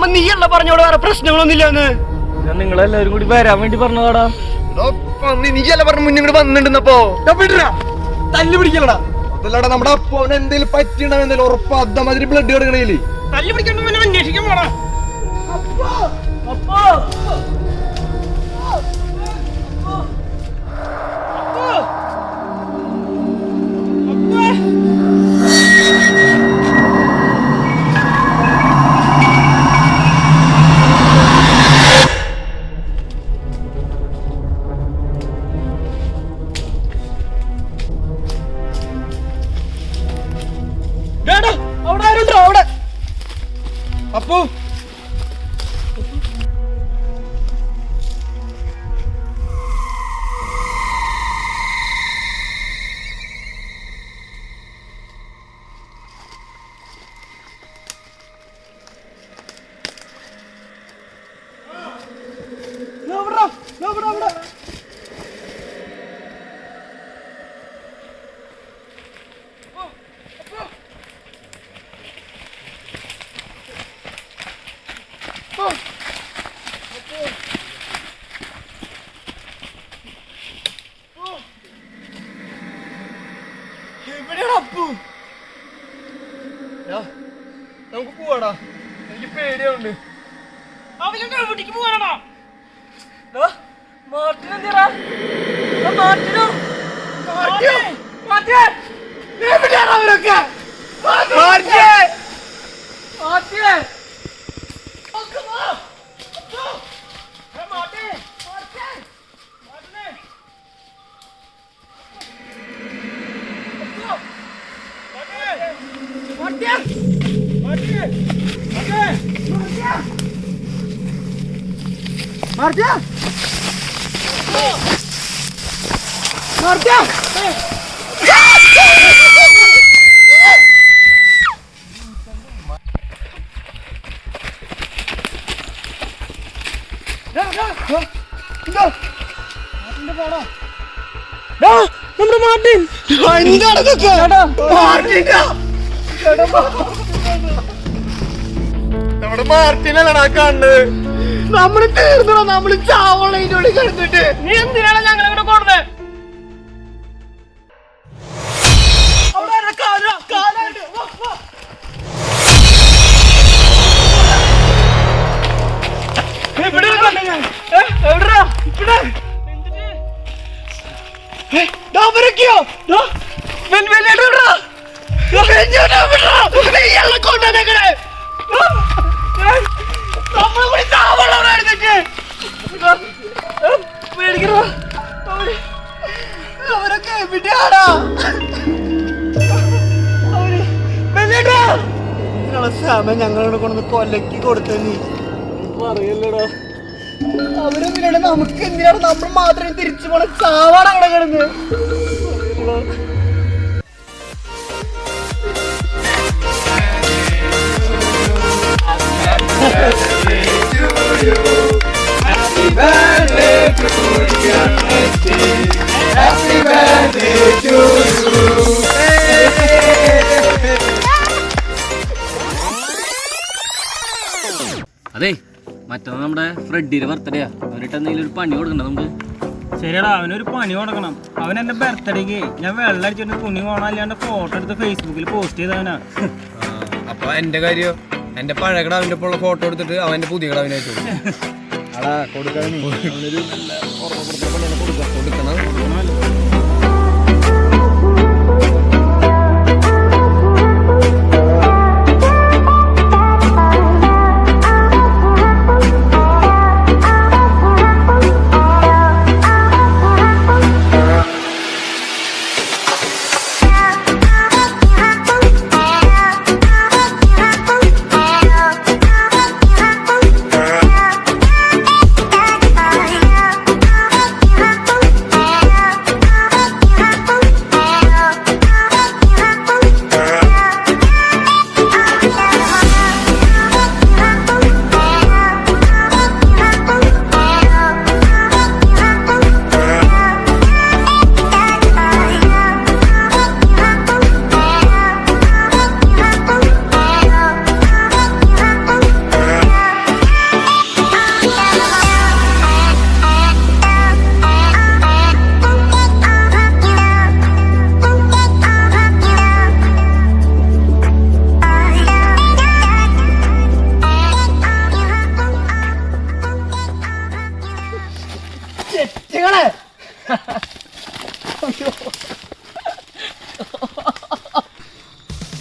അപ്പൊ നീയല്ല പറഞ്ഞോട് വേറെ പ്രശ്നങ്ങളൊന്നുമില്ലെന്ന്. ഞാൻ നിങ്ങളെല്ലാവരും കൂടി വരാൻ വേണ്ടി പറഞ്ഞതാടാ. നീയല്ല പറഞ്ഞ മുന്നേ ഇങ്ങോട്ട് വന്നിട്ടുണ്ടപ്പോ തല്ലു പിടിക്കലടാ. അതല്ലാടാ നമ്മുടെ അപ്പോന് എന്തെങ്കിലും പറ്റിണ്ടാവും, എന്തെങ്കിലും ഉറപ്പ് അതമാതിരി ബ്ലഡ് കിടക്കണേല് തല്ലു പിടിക്കാൻ അന്വേഷിക്കാൻ പോടാ. അവിടെ ആരുണ്ടോ? അവിടെ അപ്പോ നമുക്ക് പോവാടാ, എനിക്ക് പേടിയുണ്ട്. അവന്റെ വീട്ടിക്ക് പോകാനാടാ. മാർട്ടിൻ എന്തിനാ? മാർട്ടിനോ? എവിടെയാണ് അവരൊക്കെ? നമ്മുടെ മാർട്ടിൻ നമ്മുടെ മാർട്ടിനല്ലടാ കണ്ടത്. നമ്മള് തീർന്നോ? നമ്മള് ചാവളോട് കിടന്നിട്ട് നീ എന്തിനാണ് ഞങ്ങളെ ഇവിടെ കൊടുത്തത്? അവരൊക്കെ എവിടെയാടാ? ഞങ്ങളോട് കൊണ്ടു കൊലക്കി കൊടുത്ത നീ പറയല്ലടാ. അവരെന്തിനാണ്? നമുക്ക് എന്തിനാണ്? നമ്മൾ മാത്രമേ തിരിച്ചു പോണ ചാവാണ് അവിടെ കിടന്ന്. അതെ, മറ്റന്നാ നമ്മുടെ ഫ്രെഡിയുടെ ബർത്ത്ഡേയാ. അവനിട്ട് എന്തെങ്കിലും ഒരു പണി കൊടുക്കണ്ട നമുക്ക്. ശരിയടാ, അവനൊരു പണി കൊടുക്കണം. അവൻ എൻ്റെ ബർത്ത്ഡേക്ക് ഞാൻ വെള്ളം അടിച്ചിട്ട് തുണി പോകണം, അല്ലാണ്ട് ഫോട്ടോ എടുത്ത് ഫേസ്ബുക്കിൽ പോസ്റ്റ് ചെയ്തവനാ. അപ്പൊ എന്റെ കാര്യം, എന്റെ പഴയ കിടാവിന്റെ ഒപ്പം ഫോട്ടോ എടുത്തിട്ട് അവന്റെ പുതിയ കിടാവിനായിട്ട് കൊടുക്കണം.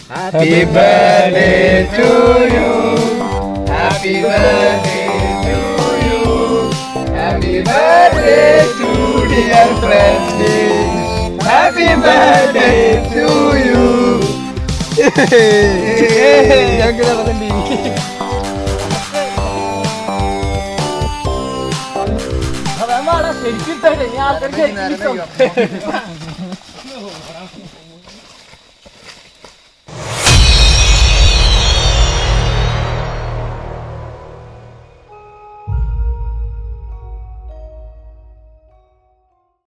Happy birthday to you. Happy birthday to you. Happy birthday to dear Freddy. Happy birthday to you. ഞങ്ങൾ അതല്ലേ ശരിക്കും